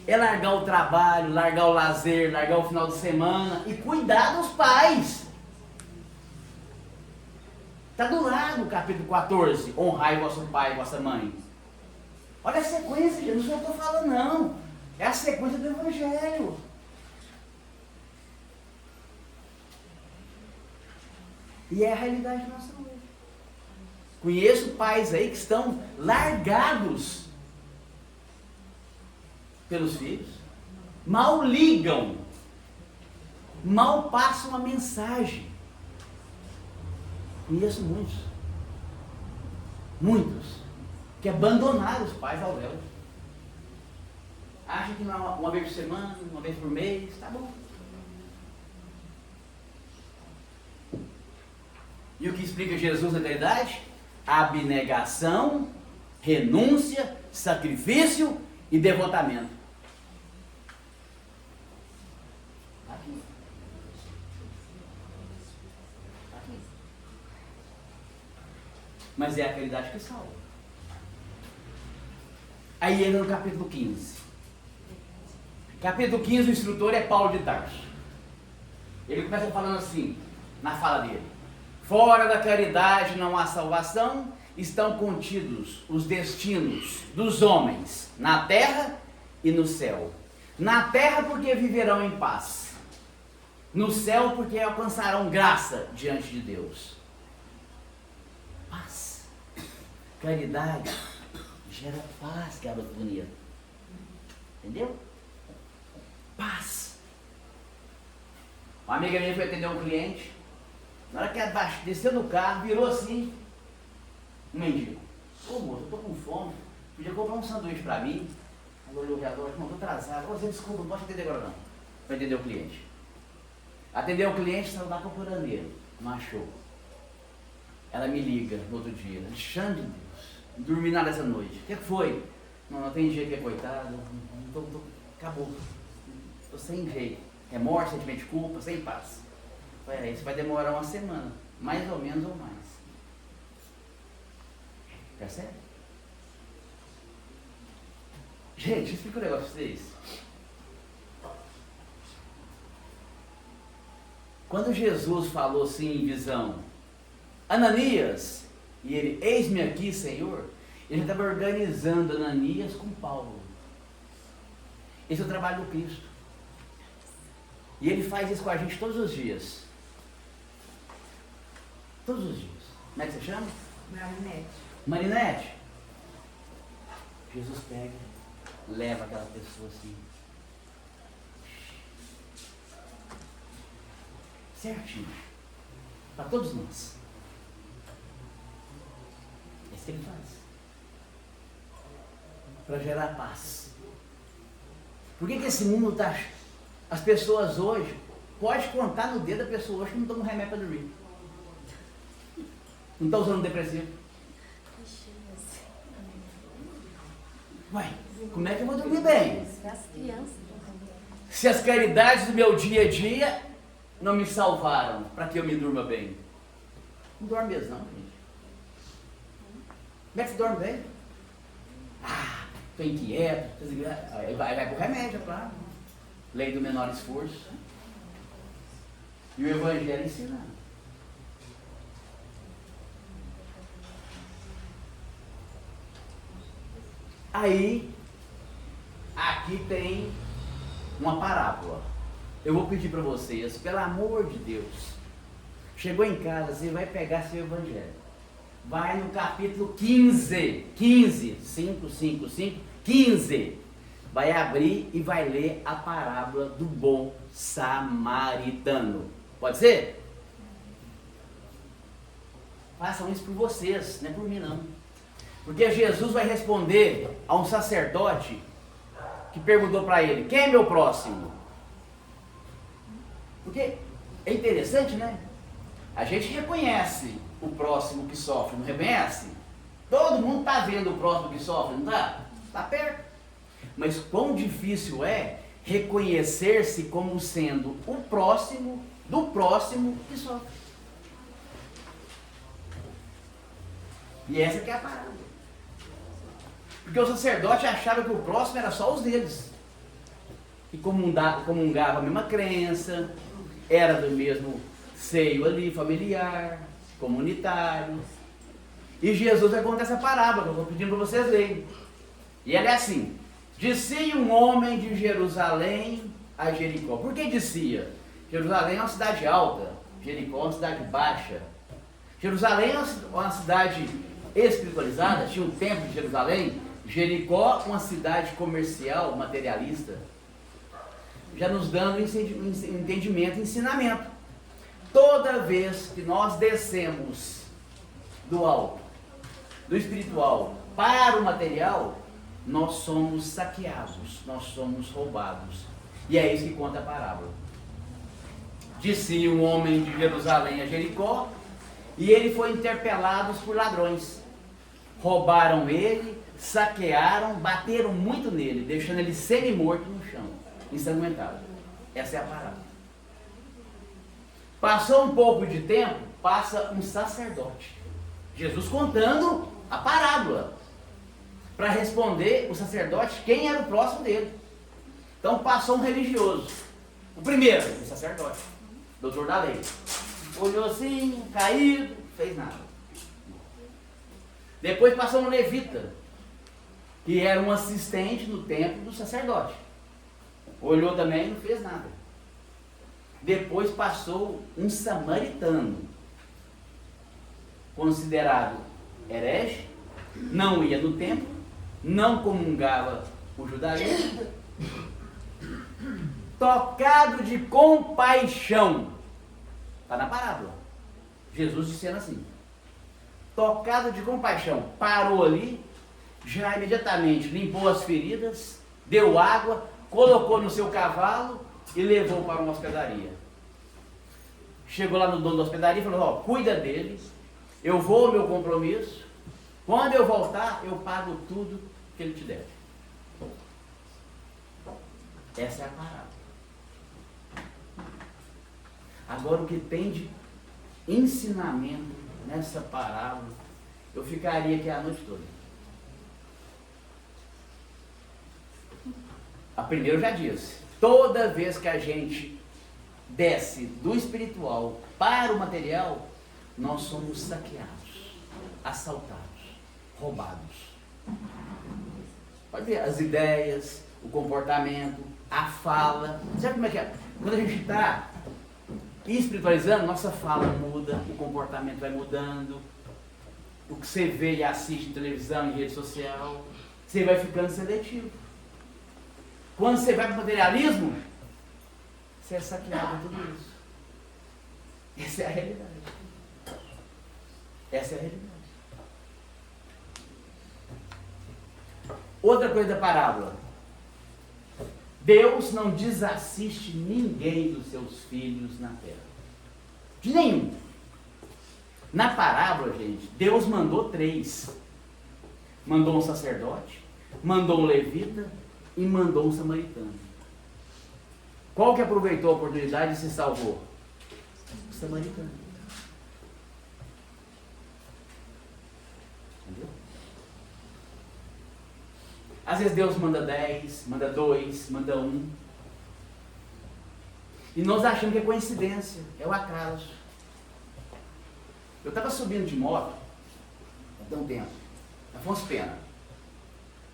É largar o trabalho, largar o lazer, largar o final de semana e cuidar dos pais. Está do lado do capítulo 14, honrai vosso pai e vossa mãe. Olha a sequência, gente, não sou eu que estou falando não. É a sequência do Evangelho. E é a realidade nossa hoje. Conheço pais aí que estão largados pelos filhos, mal ligam, mal passam a mensagem. Conheço muitos, que abandonaram os pais ao léu. Acham que uma vez por semana, uma vez por mês, tá bom. E o que explica Jesus na eternidade? Abnegação, renúncia, sacrifício e devotamento. Aqui. Mas é a caridade que salva. Aí entra no capítulo 15. Capítulo 15, o instrutor é Paulo de Tarso. Ele começa falando assim, na fala dele: fora da caridade não há salvação, estão contidos os destinos dos homens na terra e no céu. Na terra porque viverão em paz, no céu porque alcançarão graça diante de Deus. Paz. Caridade gera paz, garoto bonito. Entendeu? Paz. Uma amiga minha foi atender um cliente, Na hora que desceu do carro, virou assim, um mendigo. Ô moço, eu tô com fome, podia comprar um sanduíche pra mim. Ela olhou o relógio, não, tô atrasado. Você desculpa, não posso atender agora não. Para atender o cliente. Atendeu o cliente, saiu lá procurando ele. Não achou. Ela me liga no outro dia. Alexandre de Deus, dormi nada essa noite. O que foi? Não tem jeito, é coitado. Acabou. Tô sem jeito. Remorso, sentimento de culpa, sem paz. Falei, isso vai demorar uma semana. Mais ou menos ou mais. Percebe? Gente, explica um negócio pra vocês. Quando Jesus falou assim em visão, Ananias, e ele, eis-me aqui, Senhor, ele estava organizando Ananias com Paulo. Esse é o trabalho do Cristo. E ele faz isso com a gente todos os dias. Todos os dias. Como é que você chama? Marinete. Marinete. Jesus pega, leva aquela pessoa assim. Certinho. Para todos nós. É isso que ele faz. Para gerar paz. Por que esse mundo está... As pessoas hoje, pode contar no dedo da pessoa hoje que não tomam remédio para dormir. Não está usando depressivo. Ué, como é que eu vou dormir bem? Se as caridades do meu dia a dia não me salvaram para que eu me durma bem. Não dorme mesmo não, gente. Como é que você dorme bem? Ah, estou inquieto. Vai pro remédio, claro. Lei do menor esforço. E o Evangelho ensina. Aí, aqui tem uma parábola. Eu vou pedir para vocês, pelo amor de Deus, chegou em casa, você vai pegar seu Evangelho. Vai no capítulo 15, 15. Vai abrir e vai ler a parábola do bom samaritano. Pode ser? Façam isso por vocês, não é por mim não. Porque Jesus vai responder a um sacerdote que perguntou para ele, quem é meu próximo? Porque é interessante, né? A gente reconhece o próximo que sofre, não reconhece? Todo mundo está vendo o próximo que sofre, não está? Está perto. Mas quão difícil é reconhecer-se como sendo o próximo do próximo que sofre. E essa que é a parada. Porque o sacerdote achava que o próximo era só os deles. Que comungava a mesma crença, era do mesmo seio ali, familiar, comunitário. E Jesus vai contar essa parábola que eu estou pedindo para vocês lerem. E ela é assim: descia um homem de Jerusalém a Jericó. Por que descia? Jerusalém é uma cidade alta, Jericó é uma cidade baixa. Jerusalém é uma cidade espiritualizada, tinha um templo de Jerusalém. Jericó, uma cidade comercial, materialista, já nos dando entendimento, ensinamento. Toda vez que nós descemos do alto, do espiritual para o material, nós somos saqueados, nós somos roubados. E é isso que conta a parábola. Descia um homem de Jerusalém a Jericó, e ele foi interpelado por ladrões. Roubaram ele, saquearam, bateram muito nele, deixando ele semi-morto no chão, ensanguentado. Essa é a parábola. Passou um pouco de tempo, passa um sacerdote. Jesus contando a parábola, para responder o sacerdote quem era o próximo dele. Então passou um religioso. O primeiro, o sacerdote, doutor da lei. Olhou assim, caído, fez nada. Depois passou um levita, que era um assistente no templo do sacerdote. Olhou também e não fez nada. Depois passou um samaritano, considerado herege, não ia no templo, não comungava o judaísmo, tocado de compaixão. Está na parábola. Jesus dizendo assim, tocado de compaixão, parou ali, já imediatamente limpou as feridas, deu água, colocou no seu cavalo e levou para uma hospedaria. Chegou lá no dono da hospedaria e falou, ó, cuida dele, eu vou ao meu compromisso, quando eu voltar, eu pago tudo que ele te deve. Essa é a parábola. Agora, o que tem de ensinamento nessa parábola, eu ficaria aqui a noite toda. A primeira eu já disse, toda vez que a gente desce do espiritual para o material, nós somos saqueados, assaltados, roubados. Pode ver as ideias, o comportamento, a fala. Sabe como é que é? Quando a gente está espiritualizando, nossa fala muda, o comportamento vai mudando, o que você vê e assiste em televisão, em rede social, você vai ficando seletivo. Quando você vai para o materialismo, você é saqueado de tudo isso. Essa é a realidade. Essa é a realidade. Outra coisa da parábola. Deus não desassiste ninguém dos seus filhos na terra. De nenhum. Na parábola, gente, Deus mandou 3. Mandou um sacerdote, mandou um levita e mandou um samaritano. Qual que aproveitou a oportunidade e se salvou? O samaritano. Entendeu? Às vezes Deus manda 10, manda 2, manda 1. E nós achamos que é coincidência, é o acaso. Eu estava subindo de moto, há um tempo, Afonso Pena.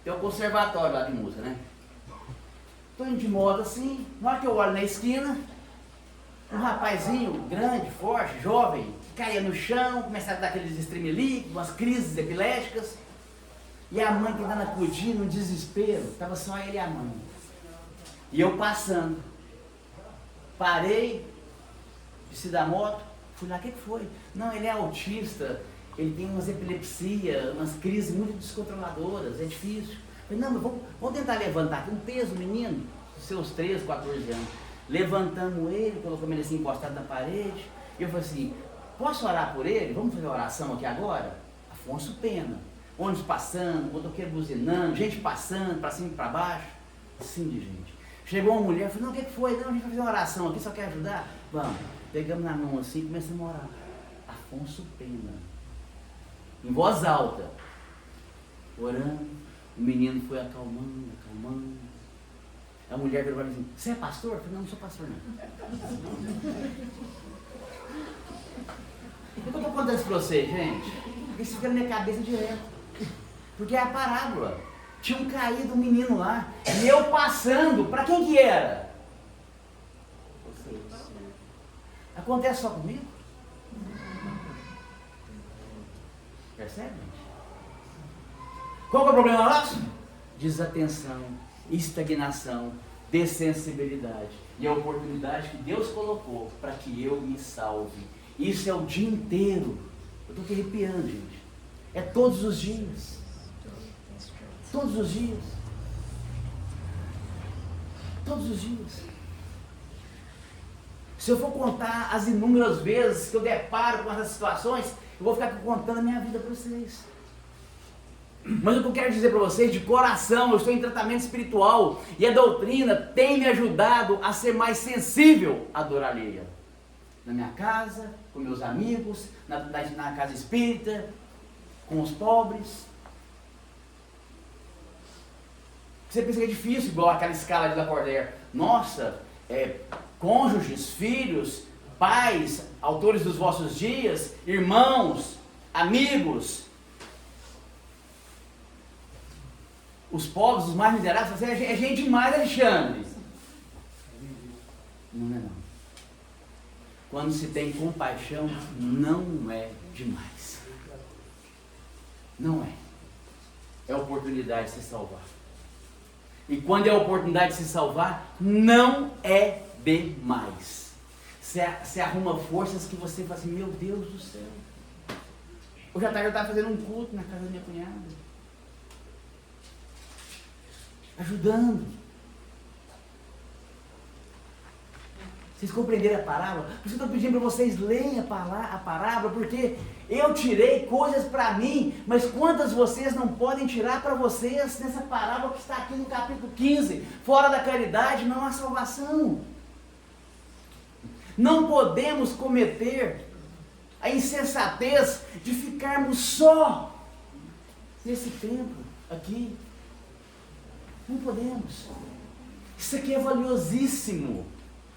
Tem um conservatório lá de música, né? Estou indo de moto assim, na hora que eu olho na esquina, um rapazinho grande, forte, jovem, caía no chão, começava a dar aqueles estremeliques, umas crises epiléticas. E a mãe tentando acudir no desespero, estava só ele e a mãe. E eu passando. Parei, desci da moto, fui lá, o que foi? Não, ele é autista, ele tem umas epilepsias, umas crises muito descontroladoras, é difícil. Falei, não, mas vamos tentar levantar aqui um peso, menino, seus 13, 14 anos. Levantamos ele, colocamos ele assim encostado na parede. E eu falei assim, posso orar por ele? Vamos fazer uma oração aqui agora? Afonso Pena. Ônibus passando, motoqueiro buzinando, gente passando, para cima e para baixo. Sim, de gente. Chegou uma mulher, falou, não, o que foi? Não, a gente vai fazer uma oração aqui, só quer ajudar? Vamos. Pegamos na mão assim e começamos a orar. Afonso Pena. Em voz alta. Orando. O menino foi acalmando, acalmando. A mulher virou para mim assim, você é pastor? Eu falei, não sou pastor não. Eu estou contando isso para vocês, gente. Isso fica na minha cabeça direto. Porque é a parábola. Tinha caído um menino lá. E eu passando. Para quem que era? Vocês. Acontece só comigo? Percebe, gente? Qual que é o problema nosso? Desatenção, estagnação, dessensibilidade. E a oportunidade que Deus colocou para que eu me salve. Isso é o dia inteiro. Eu estou aqui arrepiando, gente. É todos os dias. Todos os dias. Todos os dias. Se eu for contar as inúmeras vezes que eu deparo com essas situações, eu vou ficar contando a minha vida para vocês. Mas o que eu quero dizer para vocês, de coração, eu estou em tratamento espiritual e a doutrina tem me ajudado a ser mais sensível à dor alheia. Na minha casa, com meus amigos, na casa espírita, com os pobres. Você pensa que é difícil, igual aquela escala de Lacordaire. Nossa, cônjuges, filhos, pais, autores dos vossos dias, irmãos, amigos. Os pobres, os mais miseráveis, é gente demais, Alexandre. Não é não. Quando se tem compaixão, não é demais. Não é. É oportunidade de se salvar. E quando é a oportunidade de se salvar, não é demais. Você arruma forças que você fala assim, meu Deus do céu. Hoje à tarde eu estava fazendo um culto na casa da minha cunhada. Ajudando. Vocês compreenderam a parábola? Por isso eu estou pedindo para vocês leiam a parábola, porque eu tirei coisas para mim, mas quantas vocês não podem tirar para vocês nessa parábola que está aqui no capítulo 15? Fora da caridade não há salvação. Não podemos cometer a insensatez de ficarmos só nesse templo aqui. Não podemos. Isso aqui é valiosíssimo.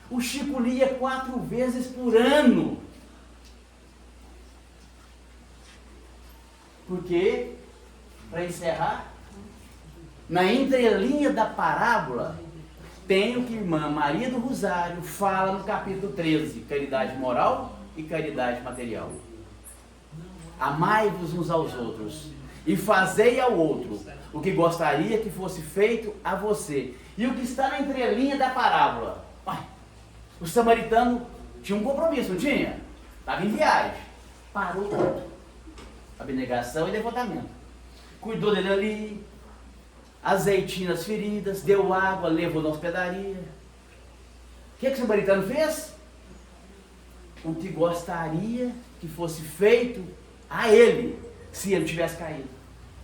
O Chico lia 4 vezes por ano. Porque, para encerrar, na entrelinha da parábola, tem o que a irmã Maria do Rosário fala no capítulo 13, caridade moral e caridade material. Amai-vos uns aos outros e fazei ao outro o que gostaria que fosse feito a você. E o que está na entrelinha da parábola? O samaritano tinha um compromisso, não tinha? Estava em viagem. Parou tudo. Abnegação e devotamento. Cuidou dele ali, azeitinho nas feridas, deu água, levou na hospedaria. O que o samaritano fez? O que gostaria que fosse feito a ele, se ele tivesse caído.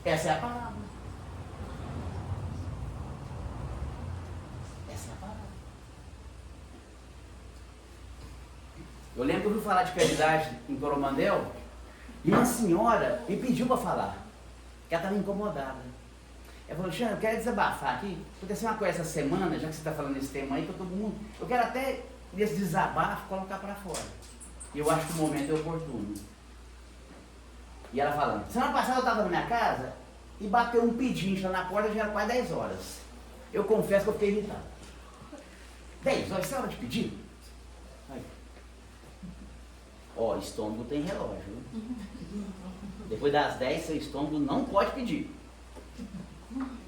Essa é a palavra. Essa é a palavra. Eu lembro que eu fui falar de caridade em Coromandel, e uma senhora me pediu para falar, que ela estava incomodada. Ela falou, Alexandre, eu quero desabafar aqui. Aconteceu uma coisa essa semana, já que você está falando desse tema aí, que todo mundo. Eu quero até, nesse desabafo, colocar para fora. E eu acho que o momento é oportuno. E ela falando, semana passada eu estava na minha casa e bateu um pedinte lá na porta, já era quase 10 horas. Eu confesso que eu fiquei irritado. 10 horas, isso é hora de pedir? Ó, estômago tem relógio. Depois das 10, seu estômago não pode pedir.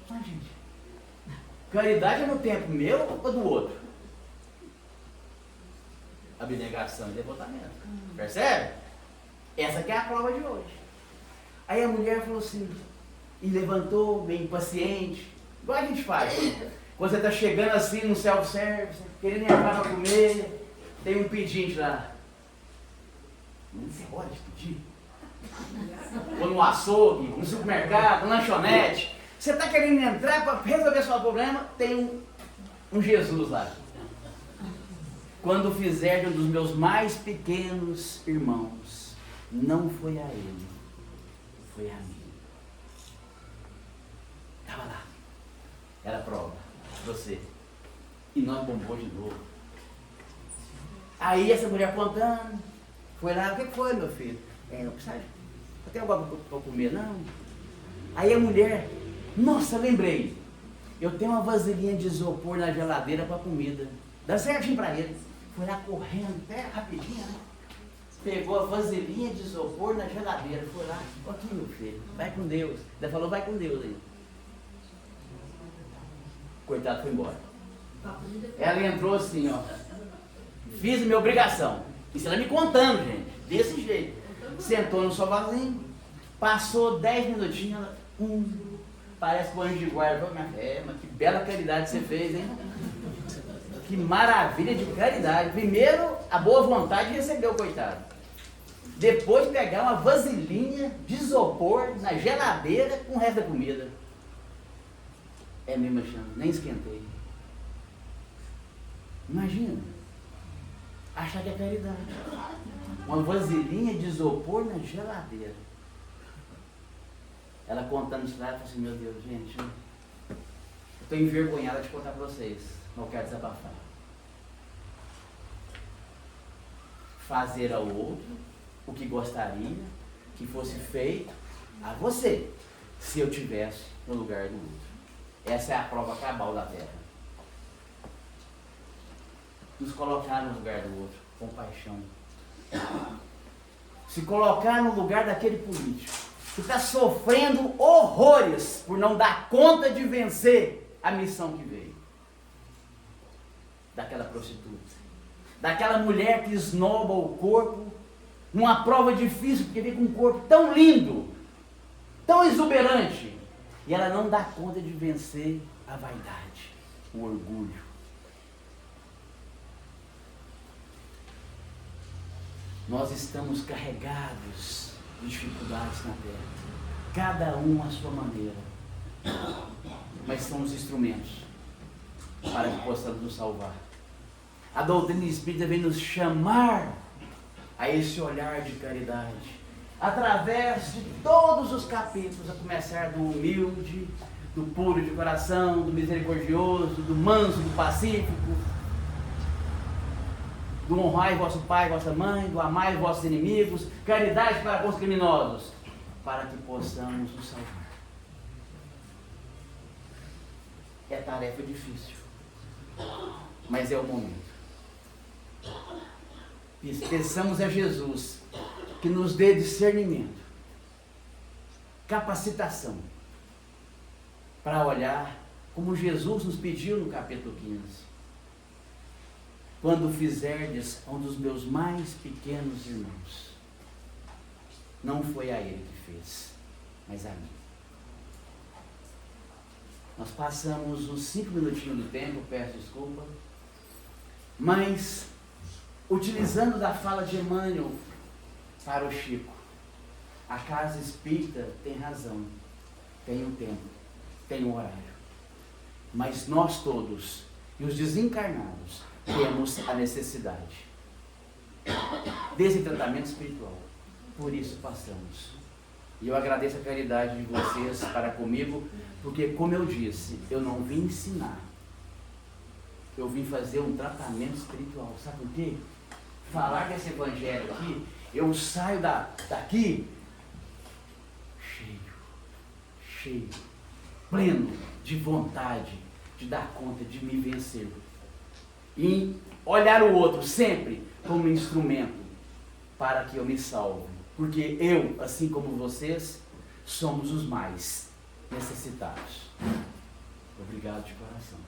Mas, gente, caridade é no tempo meu ou do outro? Abnegação e devotamento. Percebe? Essa que é a prova de hoje. Aí a mulher falou assim, e levantou, bem impaciente, igual a gente faz. Quando você está chegando assim no self-service, querendo entrar para comer, tem um pedinte lá. Não se pode pedir. Ou no açougue, no supermercado, na lanchonete. Você está querendo entrar para resolver seu problema, tem um Jesus lá. Quando fizer de um dos meus mais pequenos irmãos, não foi a ele, foi a mim. Estava lá. Era a prova. Você. E nós bombou de novo. Aí essa mulher contando, foi lá, o que foi, meu filho? Não precisa, não tem algo para comer, não? Aí a mulher, nossa, lembrei, eu tenho uma vasilhinha de isopor na geladeira para comida. Dá certinho para ele. Foi lá correndo, até rapidinho, né? Pegou a vasilhinha de isopor na geladeira, foi lá, aqui meu filho, vai com Deus. Ela falou, vai com Deus aí. Coitado, foi embora. Ela entrou assim, ó. Fiz a minha obrigação. Isso ela me contando, gente. Desse jeito. Sentou no sofazinho. Passou 10 minutinhos. Ela, parece que o anjo de guarda. Mas que bela caridade você fez, hein? Que maravilha de caridade. Primeiro, a boa vontade de receber o coitado. Depois, pegar uma vasilhinha de isopor na geladeira com o resto da comida. É mesmo, achando. Nem esquentei. Imagina. Achar que é caridade. Uma vasilhinha de isopor na geladeira. Ela contando isso lá, ela falou assim, meu Deus, gente, eu estou envergonhada de contar para vocês, mas eu quero desabafar. Fazer ao outro o que gostaria que fosse feito a você, se eu tivesse no lugar do outro. Essa é a prova cabal da terra. Nos colocar no lugar do outro, com paixão. Se colocar no lugar daquele político que está sofrendo horrores por não dar conta de vencer a missão que veio. Daquela prostituta, daquela mulher que esnoba o corpo, numa prova difícil, porque vem com um corpo tão lindo, tão exuberante, e ela não dá conta de vencer a vaidade, o orgulho. Nós estamos carregados de dificuldades na terra, cada um à sua maneira, mas somos instrumentos para que possamos nos salvar. A doutrina espírita vem nos chamar a esse olhar de caridade, através de todos os capítulos, a começar do humilde, do puro de coração, do misericordioso, do manso, do pacífico, do honrai vosso pai e vossa mãe, do amai vossos inimigos, caridade para com os criminosos, para que possamos nos salvar. É tarefa difícil, mas é o momento. Peçamos a Jesus que nos dê discernimento, capacitação, para olhar como Jesus nos pediu no capítulo 15. Quando fizerdes a um dos meus mais pequenos irmãos, não foi a ele que fez, mas a mim. Nós passamos uns 5 minutinhos do tempo, peço desculpa, mas utilizando da fala de Emmanuel para o Chico, a casa espírita tem razão, tem um tempo, tem um horário, mas nós todos, e os desencarnados, temos a necessidade desse tratamento espiritual. Por isso passamos. E eu agradeço a caridade de vocês para comigo, porque, como eu disse, eu não vim ensinar, eu vim fazer um tratamento espiritual. Sabe por quê? Falar desse evangelho aqui, eu saio daqui cheio, pleno de vontade de dar conta, de me vencer. E olhar o outro sempre como instrumento para que eu me salve. Porque eu, assim como vocês, somos os mais necessitados. Obrigado de coração.